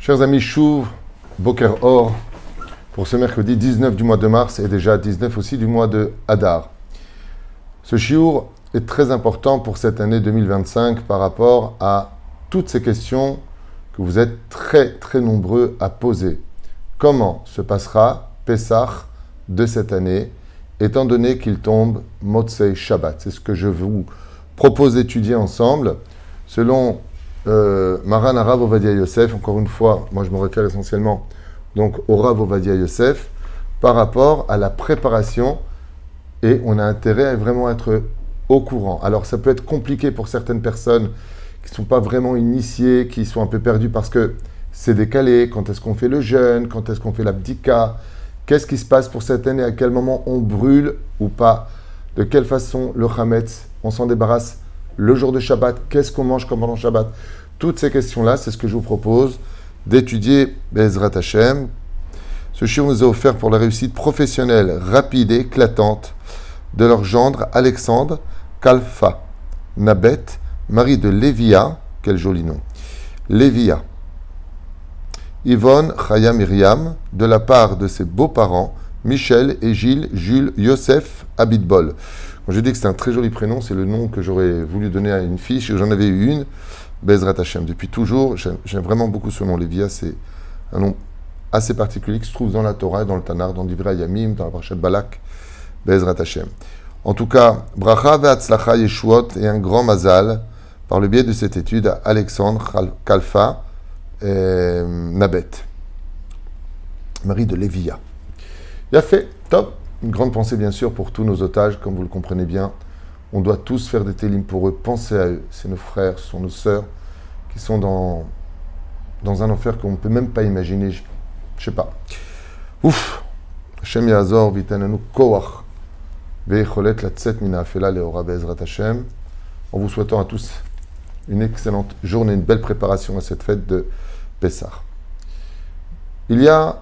Chers amis, Chouv, Boker Or, pour ce mercredi 19 du mois de mars et déjà 19 aussi du mois de Hadar. Ce chiour est très important pour cette année 2025 par rapport à toutes ces questions que vous êtes très nombreux à poser. Comment se passera Pessah de cette année, étant donné qu'il tombe Motzei Shabbat? C'est ce que je vous propose d'étudier ensemble, selon Maran Rav Ovadia Yosef. Encore une fois, moi je me réfère essentiellement donc au Rav Ovadia Yosef, par rapport à la préparation, et on a intérêt à vraiment être au courant. Alors ça peut être compliqué pour certaines personnes qui ne sont pas vraiment initiées, qui sont un peu perdues parce que c'est décalé. Quand est-ce qu'on fait le jeûne? Quand est-ce qu'on fait l'abdika? Qu'est-ce qui se passe pour cette année? À quel moment on brûle ou pas? De quelle façon le chametz, on s'en débarrasse le jour de Shabbat? Qu'est-ce qu'on mange pendant Shabbat? Toutes ces questions-là, c'est ce que je vous propose d'étudier Be'ezrat Hashem. Ce shiur nous est offert pour la réussite professionnelle rapide et éclatante de leur gendre Alexandre Kalfa Nabet, mari de Lévia, quel joli nom, Lévia, Yvonne Chaya Myriam, de la part de ses beaux-parents, Michel et Gilles Jules Yosef Abitbol. Quand je dis que c'est un très joli prénom, c'est le nom que j'aurais voulu donner à une fille, j'en avais eu une, Be'ezrat Hashem. Depuis toujours, j'aime vraiment beaucoup ce nom, Lévia, c'est un nom assez particulier qui se trouve dans la Torah, dans le Tanakh, dans Divrei Yamim, dans la Parashat Balak, Be'ezrat Hashem. En tout cas, Bracha ve'atzlacha yeshuot et un grand mazal par le biais de cette étude à Alexandre Kalfa Nabet, mari de Lévia. Il a fait, top, une grande pensée bien sûr pour tous nos otages, comme vous le comprenez bien. On doit tous faire des télim pour eux, penser à eux. C'est nos frères, ce sont nos sœurs qui sont dans un enfer qu'on ne peut même pas imaginer. Je sais pas. Ouf. Hashem Yazor, Vitananu Koach, Ve'echolet Latzet Mina Afela Leora Be'ezrat Hashem. En vous souhaitant à tous une excellente journée, une belle préparation à cette fête de Pessah. Il y a,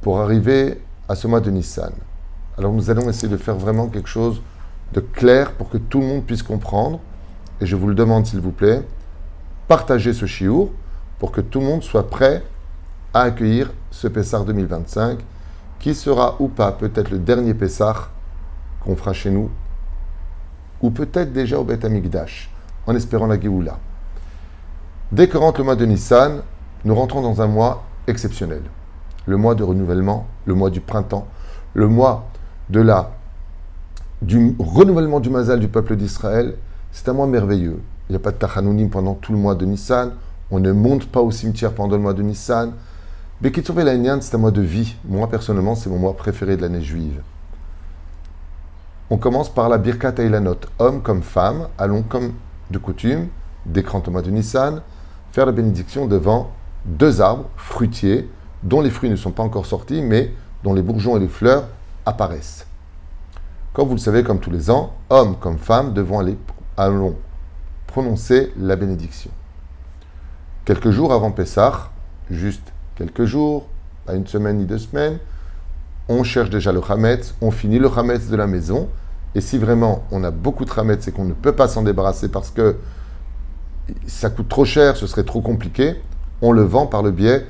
pour arriver à ce mois de Nissan, alors nous allons essayer de faire vraiment quelque chose de clair pour que tout le monde puisse comprendre. Et je vous le demande s'il vous plaît, partagez ce chiour pour que tout le monde soit prêt à accueillir ce Pessah 2025, qui sera ou pas peut-être le dernier Pessah qu'on fera chez nous, ou peut-être déjà au Beth Amikdash, en espérant la Géoula. Dès que rentre le mois de Nissan, nous rentrons dans un mois exceptionnel. Le mois de renouvellement, le mois du printemps, le mois du renouvellement du mazal du peuple d'Israël. C'est un mois merveilleux. Il n'y a pas de tachanounim pendant tout le mois de Nissan. On ne monte pas au cimetière pendant le mois de Nissan. Bekitsour Ve'La'inyan, c'est un mois de vie. Moi, personnellement, c'est mon mois préféré de l'année juive. On commence par la Birkat Eilanot. Hommes comme femmes, allons comme de coutume, dès que rentre le mois de Nissan, faire la bénédiction devant deux arbres fruitiers, dont les fruits ne sont pas encore sortis, mais dont les bourgeons et les fleurs apparaissent. Comme vous le savez, comme tous les ans, hommes comme femmes allons prononcer la bénédiction. Quelques jours avant Pessah, juste quelques jours, pas une semaine ni 2 semaines, on cherche déjà le chametz, on finit le chametz de la maison, et si vraiment on a beaucoup de chametz et qu'on ne peut pas s'en débarrasser parce que ça coûte trop cher, ce serait trop compliqué, on le vend par le biais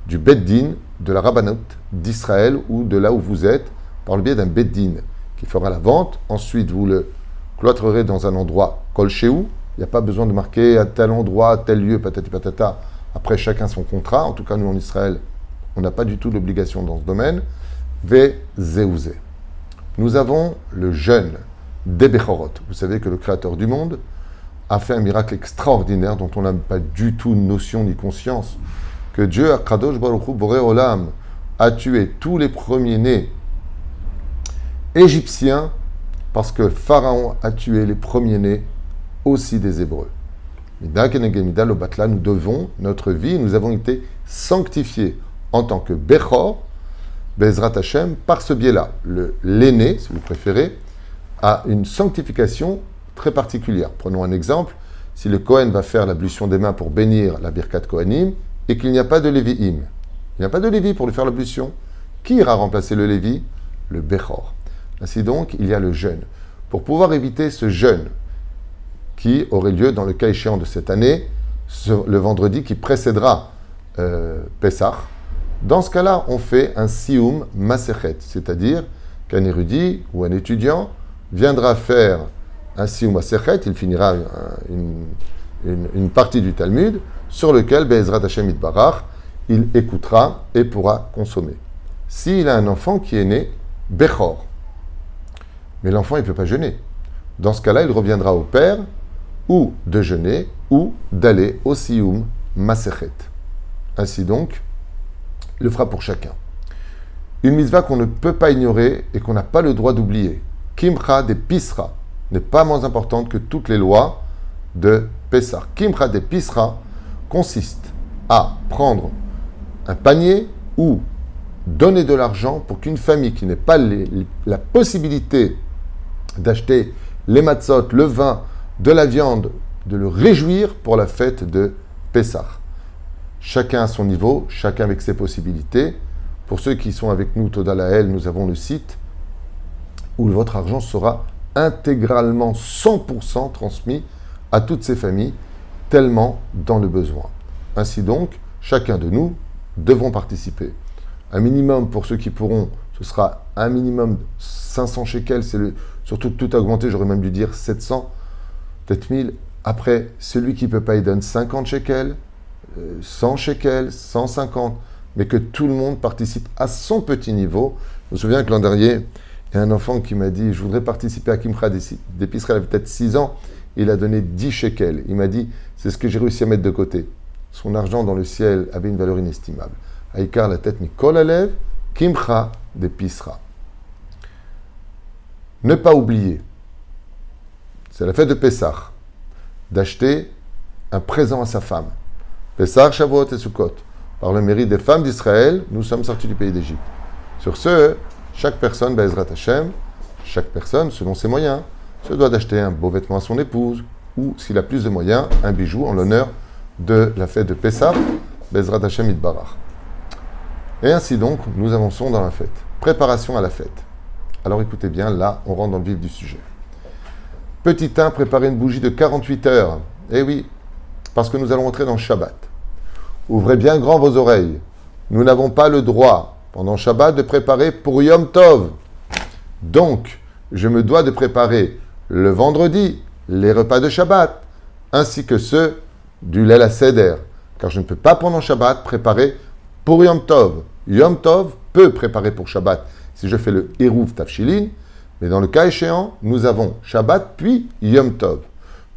du Beddin, de la Rabbanut d'Israël ou de là où vous êtes, par le biais d'un Beddin qui fera la vente. Ensuite, vous le cloîtrerez dans un endroit kolchéou. Il n'y a pas besoin de marquer à tel endroit, à tel lieu, patati patata. Après, chacun son contrat. En tout cas, nous en Israël, on n'a pas du tout l'obligation dans ce domaine. Ve-zeouze. Nous avons le jeûne des Bechorot. Vous savez que le Créateur du monde a fait un miracle extraordinaire dont on n'a pas du tout notion ni conscience. Que Dieu, Kadosh Baruch Hu Boré Olam, a tué tous les premiers-nés égyptiens parce que Pharaon a tué les premiers-nés aussi des Hébreux. Nous devons notre vie, nous avons été sanctifiés en tant que Bechor, Be'ezrat Hashem, par ce biais-là. L'aîné, si vous préférez, a une sanctification très particulière. Prenons un exemple. Si le Kohen va faire l'ablution des mains pour bénir la Birkat Kohanim et qu'il n'y a pas de Lévi'im, il n'y a pas de Lévi pour lui faire l'ablution, qui ira remplacer le Lévi? Le Bechor. Ainsi donc, il y a le jeûne. Pour pouvoir éviter ce jeûne qui aurait lieu dans le cas échéant de cette année, le vendredi qui précédera Pessah. Dans ce cas-là, on fait un Sioum Masechet, c'est-à-dire qu'un érudit ou un étudiant viendra faire un Sioum Masechet, il finira une partie du Talmud sur lequel Be'ezrat Hashem Itbarach, il écoutera et pourra consommer. S'il a un enfant qui est né Bechor, mais l'enfant il ne peut pas jeûner, dans ce cas-là, il reviendra au père ou de jeûner ou d'aller au Sioum Masechet. Ainsi donc, il le fera pour chacun. Une mitzvah qu'on ne peut pas ignorer et qu'on n'a pas le droit d'oublier. Kimcha de Pisra n'est pas moins importante que toutes les lois de Pessah. Kimcha de Pisra consiste à prendre un panier ou donner de l'argent pour qu'une famille qui n'ait pas la possibilité d'acheter les matzot, le vin, de la viande, de le réjouir pour la fête de Pessah. Chacun à son niveau, chacun avec ses possibilités. Pour ceux qui sont avec nous, Toda Lael, nous avons le site où votre argent sera intégralement 100% transmis à toutes ces familles, tellement dans le besoin. Ainsi donc, chacun de nous devons participer. Un minimum pour ceux qui pourront, ce sera un minimum 500 shekels, surtout tout a augmenté, j'aurais même dû dire 700, peut-être 1000. Après, celui qui ne peut pas, il donne 50 shekels, 100 shekels, 150, mais que tout le monde participe à son petit niveau. Je me souviens que l'an dernier, il y a un enfant qui m'a dit « Je voudrais participer à Kimcha d'épicerie, il avait peut-être 6 ans, il a donné 10 shekels. Il m'a dit « C'est ce que j'ai réussi à mettre de côté. » Son argent dans le ciel avait une valeur inestimable. Aïkar la tête Mikol Alev, Kimcha d'épicerie. Ne pas oublier, c'est la fête de Pessah, d'acheter un présent à sa femme. Pessah, Shavuot et Sukkot. Par le mérite des femmes d'Israël, nous sommes sortis du pays d'Égypte. Sur ce, chaque personne, Be'ezrat Hashem, chaque personne, selon ses moyens, se doit d'acheter un beau vêtement à son épouse, ou, s'il a plus de moyens, un bijou en l'honneur de la fête de Pessah, Be'ezrat Hashem Itbarach. Et ainsi donc, nous avançons dans la fête. Préparation à la fête. Alors écoutez bien, là, on rentre dans le vif du sujet. Petit 1, préparer une bougie de 48 heures. Eh oui, parce que nous allons entrer dans le Shabbat. Ouvrez bien grand vos oreilles. Nous n'avons pas le droit, pendant Shabbat, de préparer pour Yom Tov. Donc, je me dois de préparer le vendredi les repas de Shabbat, ainsi que ceux du Leil HaSeder, car je ne peux pas pendant Shabbat préparer pour Yom Tov. Yom Tov peut préparer pour Shabbat si je fais le Eruv Tafshilin, mais dans le cas échéant, nous avons Shabbat puis Yom Tov.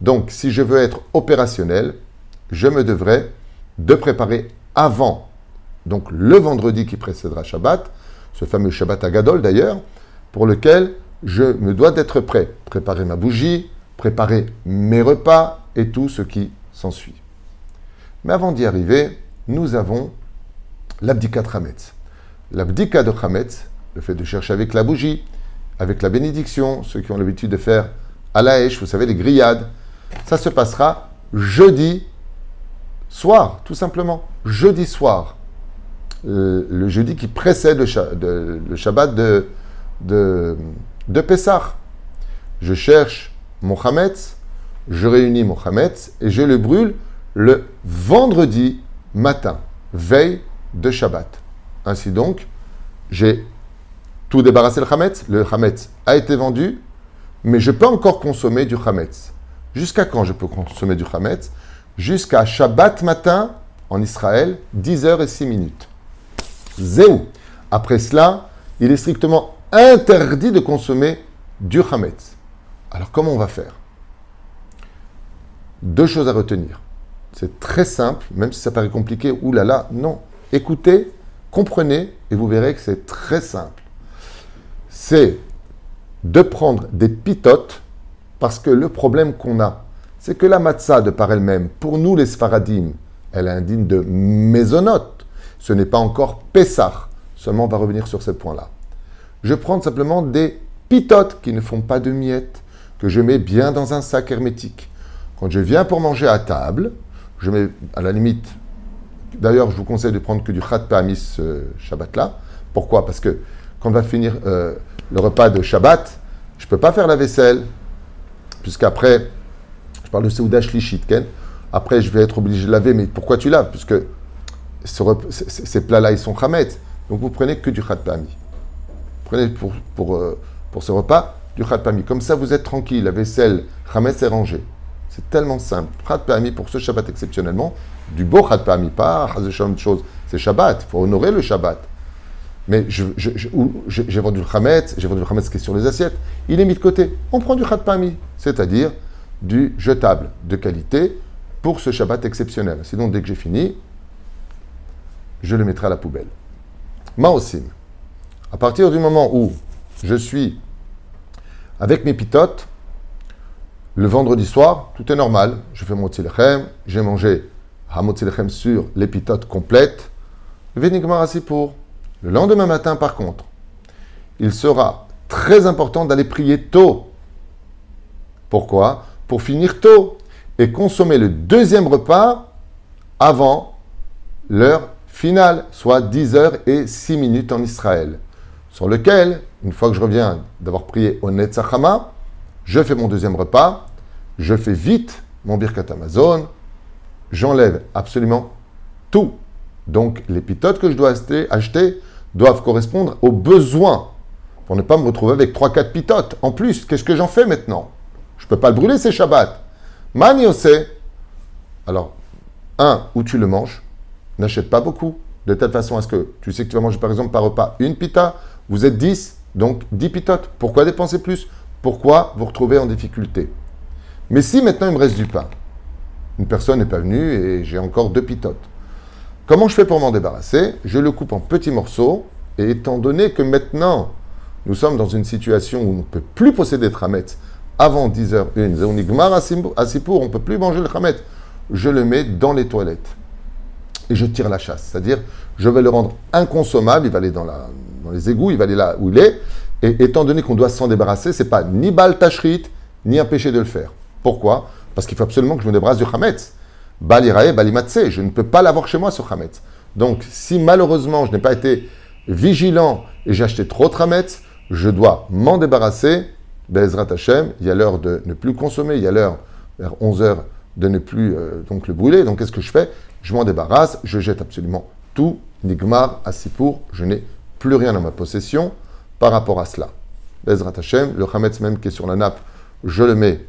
Donc, si je veux être opérationnel, je me devrais de préparer avant, donc le vendredi qui précédera Shabbat, ce fameux Shabbat Agadol d'ailleurs, pour lequel je me dois d'être prêt. Préparer ma bougie, préparer mes repas et tout ce qui s'ensuit. Mais avant d'y arriver, nous avons l'abdika de Chametz. L'abdika de Chametz, le fait de chercher avec la bougie, avec la bénédiction, ceux qui ont l'habitude de faire à la hache, vous savez, les grillades, ça se passera jeudi soir, tout simplement. Jeudi soir. Le jeudi qui précède le Shabbat de Pessah. Je cherche mon Chametz, je réunis mon Chametz et je le brûle le vendredi matin, veille de Shabbat. Ainsi donc, j'ai tout débarrassé le Chametz a été vendu, mais je peux encore consommer du Chametz. Jusqu'à quand je peux consommer du Chametz? Jusqu'à Shabbat matin, en Israël, 10h06. Zéou. Après cela, il est strictement interdit de consommer du Chametz. Alors, comment on va faire? Deux choses à retenir. C'est très simple, même si ça paraît compliqué. Ouh là là, non. Écoutez, comprenez, et vous verrez que c'est très simple. C'est de prendre des pitotes, parce que le problème qu'on a, c'est que la matzah, de par elle-même, pour nous les Sfaradim, elle est indigne de mésonote. Ce n'est pas encore Pessah. Seulement, on va revenir sur ce point-là. Je prends simplement des pitotes qui ne font pas de miettes, que je mets bien dans un sac hermétique. Quand je viens pour manger à table, je mets, à la limite, d'ailleurs, je vous conseille de prendre que du Chat Pa'amis ce Shabbat-là. Pourquoi? Parce que quand on va finir le repas de Shabbat, je ne peux pas faire la vaisselle, puisqu'après, je parle de Seuda Shlishit, Ken. Après, je vais être obligé de laver, mais pourquoi tu laves? Puisque ces plats-là, ils sont chametz. Donc vous prenez que du chat pami. Prenez pour ce repas du chat pami. Comme ça, vous êtes tranquille. La vaisselle chametz est rangée. C'est tellement simple. Chat pami pour ce Shabbat exceptionnellement. Du beau chat pami, pas de choses. C'est Shabbat. Il faut honorer le Shabbat. Mais j'ai vendu le chametz, j'ai vendu le chametz qui est sur les assiettes. Il est mis de côté. On prend du chat pami, c'est-à-dire du jetable de qualité pour ce Shabbat exceptionnel. Sinon, dès que j'ai fini, je le mettrai à la poubelle. Maosim. À partir du moment où je suis avec mes pitotes, le vendredi soir, tout est normal. Je fais mon tzilechem, j'ai mangé hamot tzilechem sur les pitotes complètes. Venigmar asipour. Le lendemain matin, par contre, il sera très important d'aller prier tôt. Pourquoi? Pour finir tôt et consommer le deuxième repas avant l'heure finale, soit 10h06 en Israël, sur lequel, une fois que je reviens d'avoir prié au Netzachama, je fais mon deuxième repas, je fais vite mon Birkat Hamazon, j'enlève absolument tout. Donc, les pitotes que je dois acheter doivent correspondre aux besoins, pour ne pas me retrouver avec 3-4 pitotes. En plus, qu'est-ce que j'en fais maintenant? Je ne peux pas le brûler, c'est Shabbat. Mani osé. Alors, où tu le manges, n'achète pas beaucoup, de telle façon à ce que tu sais que tu vas manger par exemple par repas une pita, vous êtes 10, donc 10 pitotes. Pourquoi dépenser plus? Pourquoi vous retrouvez en difficulté? Mais si maintenant il me reste du pain, une personne n'est pas venue et j'ai encore 2 pitotes, comment je fais pour m'en débarrasser? Je le coupe en petits morceaux, et étant donné que maintenant, nous sommes dans une situation où on ne peut plus posséder de chametz avant 10h01, on igmar asipour, on ne peut plus manger le chametz, je le mets dans les toilettes et je tire la chasse. C'est-à-dire, je vais le rendre inconsommable, il va aller dans les égouts, il va aller là où il est, et étant donné qu'on doit s'en débarrasser, ce n'est pas ni bal tashrit, ni un péché de le faire. Pourquoi? Parce qu'il faut absolument que je me débarrasse du chametz. Balirae, balimatse, je ne peux pas l'avoir chez moi, ce chametz. Donc, si malheureusement je n'ai pas été vigilant et j'ai acheté trop de chametz, je dois m'en débarrasser. Be'ezrat Hashem, il y a l'heure de ne plus consommer, il y a l'heure, vers 11h, de ne plus donc le brûler. Donc, qu'est-ce que je fais? Je m'en débarrasse, je jette absolument tout. Nigmar, asipour, je n'ai plus rien dans ma possession par rapport à cela. Be'ezrat Hashem, le chametz même qui est sur la nappe, je le mets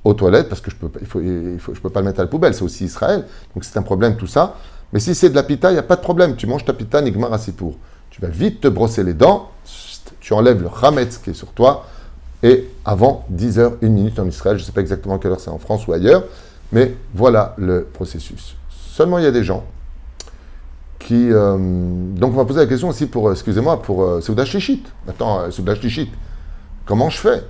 aux toilettes, parce que je peux pas le mettre à la poubelle, c'est aussi Israël, donc c'est un problème tout ça. Mais si c'est de la pita, il n'y a pas de problème, tu manges ta pita, nigmar asipour. Tu vas vite te brosser les dents, tu enlèves le chametz qui est sur toi, et avant 10h01 en Israël, je ne sais pas exactement à quelle heure c'est en France ou ailleurs, mais voilà le processus. Seulement il y a des gens qui... donc on va poser la question aussi pour, excusez-moi, pour Seudah Shlichit. Maintenant, Seudah Shlichit, comment je fais?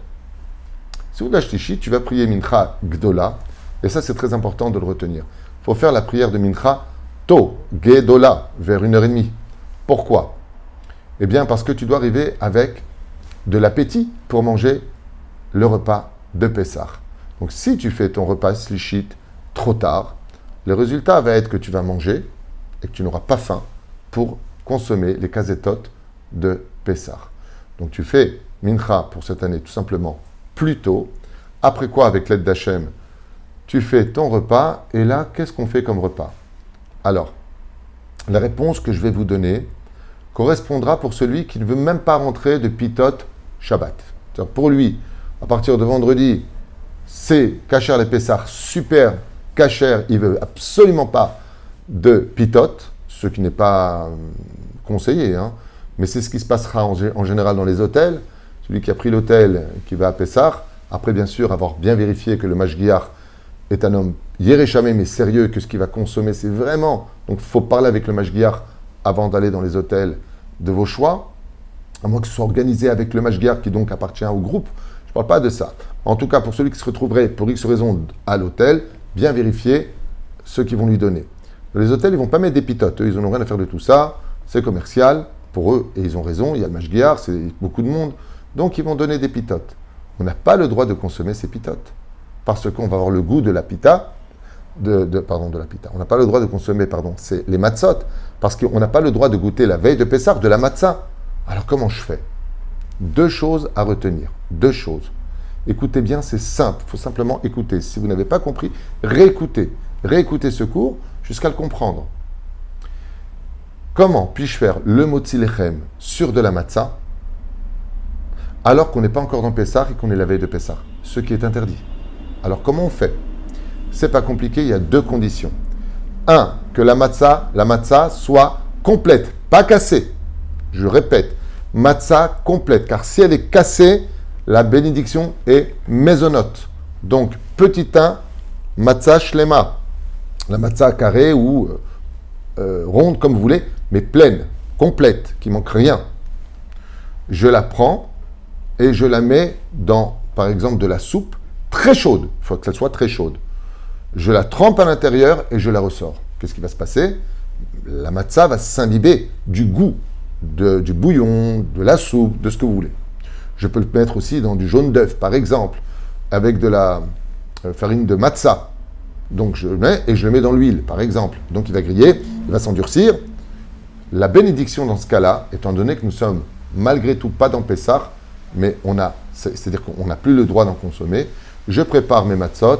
Seudah Shlichit, tu vas prier Mincha Gdola, et ça c'est très important de le retenir. Il faut faire la prière de Mincha Tôt, Gdola, vers 1h30. Pourquoi? Eh bien parce que tu dois arriver avec de l'appétit pour manger le repas de Pessah. Donc si tu fais ton repas Shlichit trop tard, le résultat va être que tu vas manger et que tu n'auras pas faim pour consommer les kazetotes de Pessah. Donc tu fais Mincha pour cette année tout simplement plus tôt. Après quoi, avec l'aide d'Hachem, tu fais ton repas. Et là, qu'est-ce qu'on fait comme repas? Alors, la réponse que je vais vous donner correspondra pour celui qui ne veut même pas rentrer de Pitot Shabbat. C'est-à-dire pour lui, à partir de vendredi, c'est Kasher les Pessah, super Kasher, il ne veut absolument pas de Pitot, ce qui n'est pas conseillé, hein, mais c'est ce qui se passera en général dans les hôtels. Celui qui a pris l'hôtel, qui va à Pessah, après bien sûr avoir bien vérifié que le Mashgiach est un homme Yereshamé, mais sérieux, que ce qu'il va consommer, c'est vraiment... Donc il faut parler avec le Mashgiach avant d'aller dans les hôtels de vos choix, à moins que ce soit organisé avec le Mashgiach qui donc appartient au groupe. Je ne parle pas de ça. En tout cas, pour celui qui se retrouverait pour X raison à l'hôtel, bien vérifier ce qu'ils vont lui donner. Les hôtels, ils ne vont pas mettre des pitotes. Eux, ils n'ont rien à faire de tout ça. C'est commercial pour eux, et ils ont raison. Il y a le Mashgiach, c'est beaucoup de monde. Donc, ils vont donner des pitotes. On n'a pas le droit de consommer ces pitotes. Parce qu'on va avoir le goût de la pita, de la pita. On n'a pas le droit de consommer, c'est les matzot. Parce qu'on n'a pas le droit de goûter la veille de Pessah de la matzah. Alors, comment je fais? 2 choses à retenir. 2 choses. Écoutez bien, c'est simple. Il faut simplement écouter. Si vous n'avez pas compris, réécoutez. Réécoutez ce cours jusqu'à le comprendre. Comment puis-je faire le motzi lechem sur de la matzah alors qu'on n'est pas encore dans Pessah et qu'on est la veille de Pessah, ce qui est interdit. Alors comment on fait? C'est pas compliqué, il y a deux conditions. Un, que la matzah soit complète, pas cassée. Je répète, matzah complète, car si elle est cassée, la bénédiction est mésonote. Donc, petit 1, matzah shlema. La matzah carrée ou ronde, comme vous voulez, mais pleine, complète, qui manque rien. Je la prends et je la mets dans, par exemple, de la soupe très chaude. Il faut que ça soit très chaude. Je la trempe à l'intérieur et je la ressors. Qu'est-ce qui va se passer? La matzah va s'imbiber du goût, du bouillon, de la soupe, de ce que vous voulez. Je peux le mettre aussi dans du jaune d'œuf, par exemple, avec de la farine de matzah. Donc je le mets et je le mets dans l'huile, par exemple. Donc il va griller, il va s'endurcir. La bénédiction dans ce cas-là, étant donné que nous sommes malgré tout pas dans Pessah, mais c'est-à-dire qu'on n'a plus le droit d'en consommer, je prépare mes matzot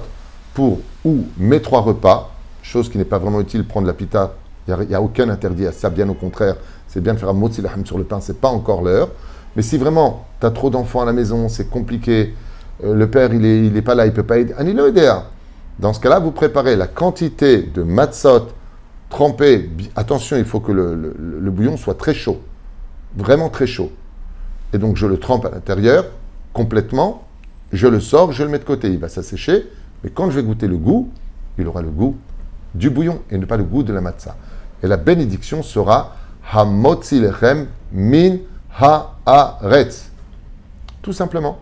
pour ou mes 3 repas, chose qui n'est pas vraiment utile, prendre la pita, il n'y a aucun interdit à ça, bien au contraire, c'est bien de faire un motzi lahem sur le pain, c'est pas encore l'heure. Mais si vraiment tu as trop d'enfants à la maison, c'est compliqué, le père il est pas là, il peut pas aider, dans ce cas-là, vous préparez la quantité de matzot trempés. Attention, il faut que le bouillon soit très chaud, vraiment très chaud. Et donc je le trempe à l'intérieur complètement, je le sors, je le mets de côté, il va s'assécher, mais quand je vais goûter le goût, il aura le goût du bouillon et ne pas le goût de la matzah. Et la bénédiction sera Hamotzi lechem min haaretz. Tout simplement.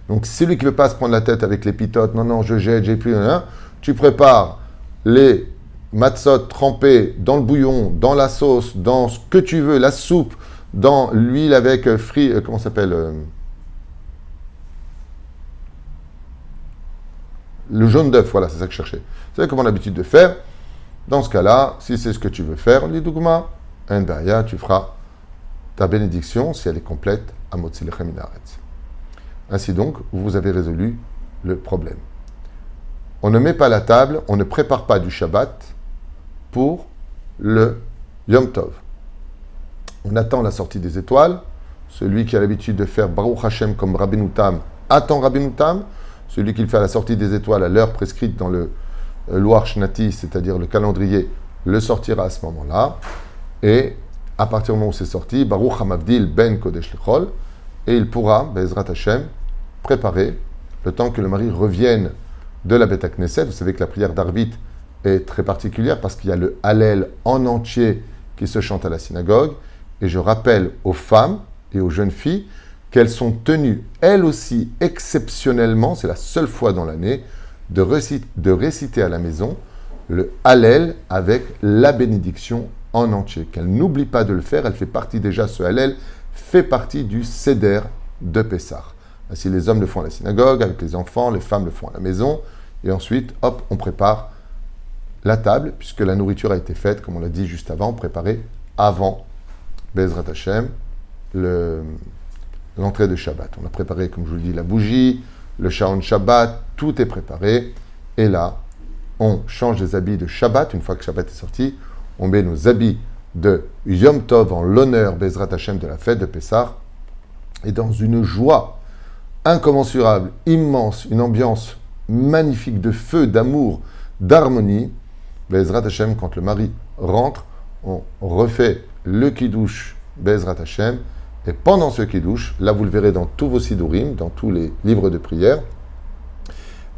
Donc celui qui ne veut pas se prendre la tête avec les pitotes, non, je jette, j'ai plus, tu prépares les matzot trempés dans le bouillon, dans la sauce, dans ce que tu veux, la soupe, dans l'huile avec comment ça s'appelle le jaune d'œuf, voilà, c'est ça que je cherchais. Vous savez comment on a l'habitude de faire. Dans ce cas-là, si c'est ce que tu veux faire, l'idugma, tu feras ta bénédiction, si elle est complète, à Motzi lechem min haaretz. Ainsi donc, vous avez résolu le problème. On ne met pas la table, on ne prépare pas du Shabbat pour le Yom Tov. On attend la sortie des étoiles. Celui qui a l'habitude de faire Baruch Hashem comme Rabbeinu Tam attend Rabbeinu Tam. Celui qui le fait à la sortie des étoiles à l'heure prescrite dans le Loar Shnati, c'est-à-dire le calendrier, le sortira à ce moment-là. Et à partir du moment où c'est sorti, Baruch Hamavdil Ben Kodesh Lechol, et il pourra, Be'ezrat Hashem, préparer le temps que le mari revienne de la Beth Knesset. Vous savez que la prière d'Arvit est très particulière parce qu'il y a le Hallel en entier qui se chante à la synagogue. Et je rappelle aux femmes et aux jeunes filles qu'elles sont tenues, elles aussi, exceptionnellement, c'est la seule fois dans l'année, de réciter à la maison le Hallel avec la bénédiction en entier. Qu'elles n'oublient pas de le faire, elle fait partie déjà, ce Hallel fait partie du Seder de Pessah. Ainsi, les hommes le font à la synagogue, avec les enfants, les femmes le font à la maison, et ensuite, hop, on prépare la table, puisque la nourriture a été faite, comme on l'a dit juste avant, préparée avant Be'ezrat Hashem, l'entrée de Shabbat. On a préparé, comme je vous le dis, la bougie, le Shaon Shabbat, tout est préparé. Et là, on change des habits de Shabbat. Une fois que Shabbat est sorti, on met nos habits de Yom Tov en l'honneur Be'ezrat Hashem de la fête de Pessah. Et dans une joie incommensurable, immense, une ambiance magnifique de feu, d'amour, d'harmonie, Be'ezrat Hashem, quand le mari rentre, on refait le Kiddush Be'ezrat Hashem. Et pendant ce Kiddush, là vous le verrez dans tous vos Sidurim, dans tous les livres de prière,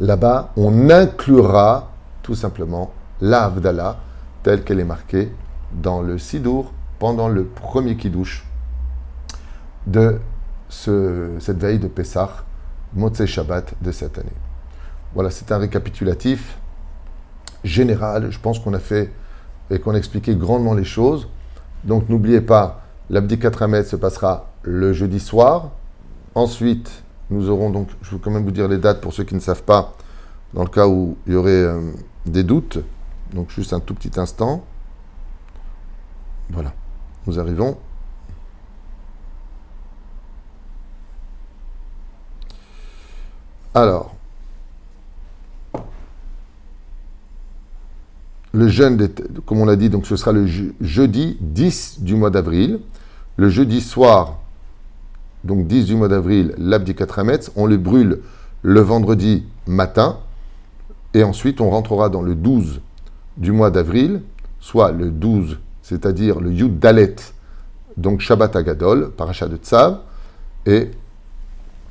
là-bas on inclura tout simplement la Havdalah telle qu'elle est marquée dans le Sidur pendant le premier Kiddush de cette veille de Pessah, Motzei Shabbat de cette année. Voilà, c'est un récapitulatif général. Je pense qu'on a fait et qu'on a expliqué grandement les choses. Donc n'oubliez pas, l'Abdikat Hametz se passera le jeudi soir. Ensuite, nous aurons donc, je vais quand même vous dire les dates pour ceux qui ne savent pas, dans le cas où il y aurait des doutes. Donc juste un tout petit instant. Voilà, nous arrivons. Alors, le jeûne, comme on l'a dit, donc ce sera le jeudi 10 du mois d'avril. Le jeudi soir, donc 10 du mois d'avril, l'abdikat hametz, on le brûle le vendredi matin. Et ensuite, on rentrera dans le 12 du mois d'avril, soit le 12, c'est-à-dire le Yud Dalet, donc Shabbat Agadol, Paracha de Tzav. Et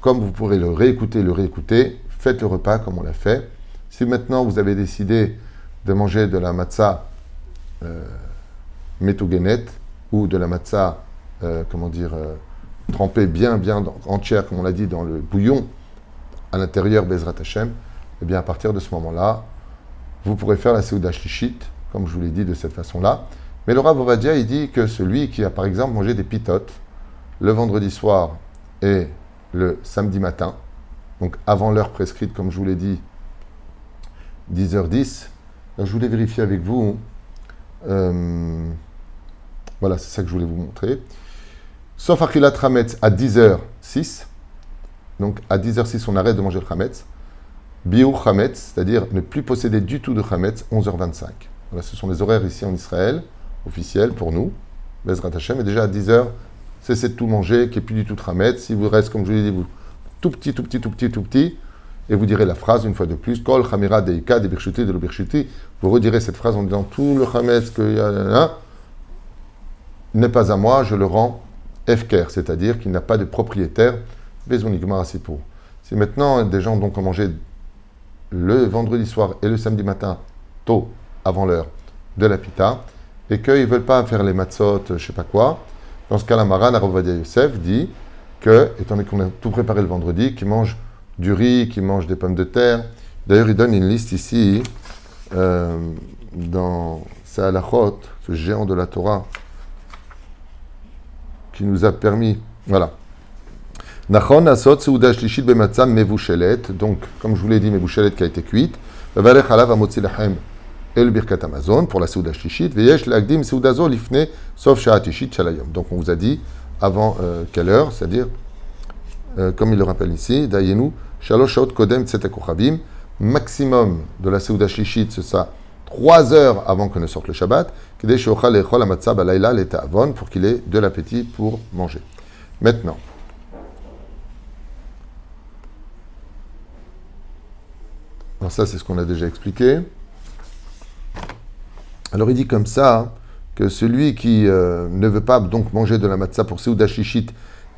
comme vous pourrez le réécouter, faites le repas comme on l'a fait. Si maintenant vous avez décidé de manger de la matzah metogenet ou de la matzah, trempée bien entière, comme on l'a dit, dans le bouillon à l'intérieur Bezrat Hashem, eh bien à partir de ce moment-là, vous pourrez faire la Seuda Shlishit, comme je vous l'ai dit de cette façon-là. Mais le Rav Ovadia, il dit que celui qui a par exemple mangé des pitotes le vendredi soir et le samedi matin, donc avant l'heure prescrite, comme je vous l'ai dit, 10h10, je voulais vérifier avec vous. Voilà, c'est ça que je voulais vous montrer. Sauf Achilat Chametz à 10h06. Donc à 10h06, on arrête de manger le Chametz. Biur Chametz, c'est-à-dire ne plus posséder du tout de Chametz, 11h25. Voilà, ce sont les horaires ici en Israël, officiels pour nous. Bezrat Hashem. Et déjà à 10h, cessez de tout manger, qu'il n'y ait plus du tout de Chametz. Si vous restez, comme je vous l'ai dit, vous, tout petit, et vous direz la phrase une fois de plus, Kol Chamira Deika de Birchuti de l'Obirchuti. Vous redirez cette phrase en disant tout le Chametz qu'il y a là n'est pas à moi, je le rends Efker, c'est-à-dire qu'il n'a pas de propriétaire. Bezonigmar Asipo. Si maintenant des gens donc ont mangé le vendredi soir et le samedi matin, tôt, avant l'heure de la pita, et qu'ils ne veulent pas faire les matzot, je ne sais pas quoi, dans ce cas-là, Maran Rav Ovadia Yosef dit que, étant donné qu'on a tout préparé le vendredi, qu'ils mangent du riz, qu'ils mangent des pommes de terre. D'ailleurs, il donne une liste ici, dans sa halachot, ce géant de la Torah, qui nous a permis, voilà. Nachon asot seuda shlishit bematzah mevushelet, donc comme je vous l'ai dit, mevushelet qui a été cuite. Vavarech alav amotzi lachem el birkat Amazon pour la seuda shlishit. Veyesh lagdim seuda zo lifne sauf shaat ishit shalayom. Donc on vous a dit avant quelle heure, c'est-à-dire comme il le rappelle ici, dayenu shalosh shaot kodem tzetek kochavim, maximum de la seuda shlishit, c'est ça. 3 heures avant que ne sorte le Shabbat, pour qu'il ait de l'appétit pour manger. Maintenant, alors ça c'est ce qu'on a déjà expliqué. Alors il dit comme ça que celui qui ne veut pas donc manger de la matzah pour Seuda Shlishit,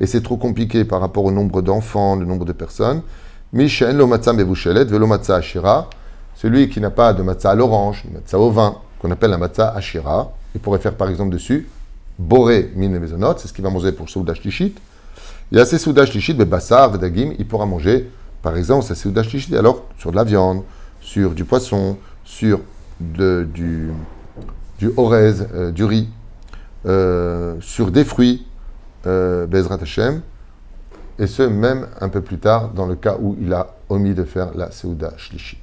et c'est trop compliqué par rapport au nombre d'enfants, le nombre de personnes, Mishen lo matzah mevushelet velo matzah ashira. Celui qui n'a pas de matzah à l'orange, de matzah au vin, qu'on appelle la matzah ashira, il pourrait faire par exemple dessus boré min mezonot, c'est ce qu'il va manger pour Seuda Shlishit. Il y a ces Seuda Shlishit, mais bassar, vedagim, il pourra manger par exemple sa Seuda Shlishit, alors sur de la viande, sur du poisson, sur du orez, du riz, sur des fruits, Bezrat Hashem, et ce même un peu plus tard dans le cas où il a omis de faire la Seuda Shlishit.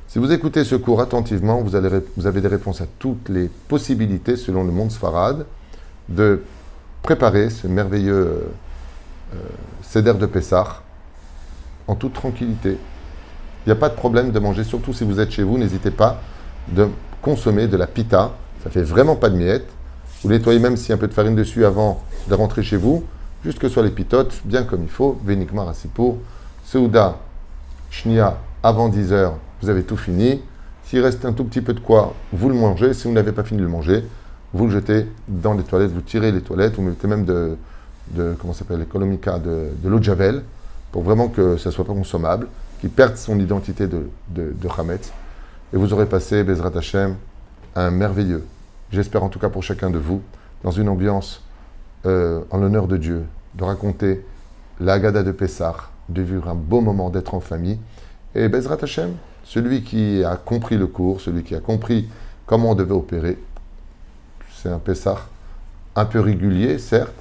Si vous écoutez ce cours attentivement, vous avez des réponses à toutes les possibilités, selon le monde Sfarad, de préparer ce merveilleux Seder de Pessah en toute tranquillité. Il n'y a pas de problème de manger, surtout si vous êtes chez vous, n'hésitez pas de consommer de la pita, ça fait vraiment pas de miettes. Vous nettoyez même s'il y a un peu de farine dessus avant de rentrer chez vous, juste que ce soit les pitotes, bien comme il faut, Vénikmar Asipour, Seuda, Shnia, avant 10h, vous avez tout fini. S'il reste un tout petit peu de quoi, vous le mangez. Si vous n'avez pas fini de le manger, vous le jetez dans les toilettes, vous tirez les toilettes, vous mettez même comment ça s'appelle, l'économica, de l'eau de javel, pour vraiment que ça ne soit pas consommable, qu'il perde son identité de Chametz. Et vous aurez passé, Bezrat Hashem, un merveilleux, j'espère en tout cas pour chacun de vous, dans une ambiance en l'honneur de Dieu, de raconter la Haggadah de Pessah, de vivre un beau moment, d'être en famille. Et Bezrat Hashem, celui qui a compris le cours, celui qui a compris comment on devait opérer, c'est un Pessah un peu régulier, certes,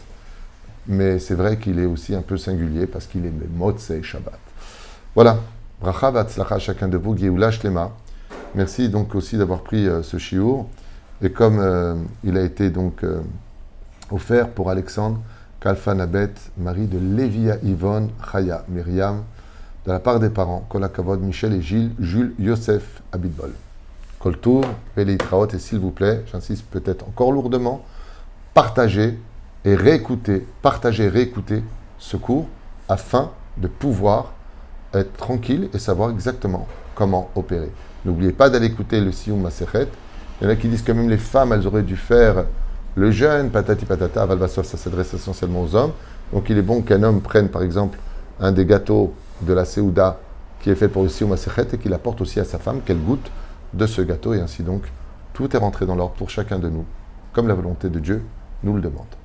mais c'est vrai qu'il est aussi un peu singulier parce qu'il est Motzei Shabbat. Voilà. Bracha v'atzlacha à chacun de vous, Geoula Shlema. Merci donc aussi d'avoir pris ce shiur. Et comme il a été donc offert pour Alexandre Kalfanabet, mari de Lévia Yvonne Chaya Myriam, de la part des parents, Kol HaKavod, Michel et Jules Yosef Abitbol. Koltour, Veleitraot, et s'il vous plaît, j'insiste peut-être encore lourdement, partagez et réécoutez ce cours afin de pouvoir être tranquille et savoir exactement comment opérer. N'oubliez pas d'aller écouter le Siyum Masechet. Il y en a qui disent que même les femmes, elles auraient dû faire le jeûne, patati patata, Valvassov, ça s'adresse essentiellement aux hommes. Donc il est bon qu'un homme prenne par exemple un des gâteaux de la Séouda qui est fait pour le Siyum Masechet et qu'il apporte aussi à sa femme, qu'elle goûte de ce gâteau. Et ainsi donc, tout est rentré dans l'ordre pour chacun de nous, comme la volonté de Dieu nous le demande.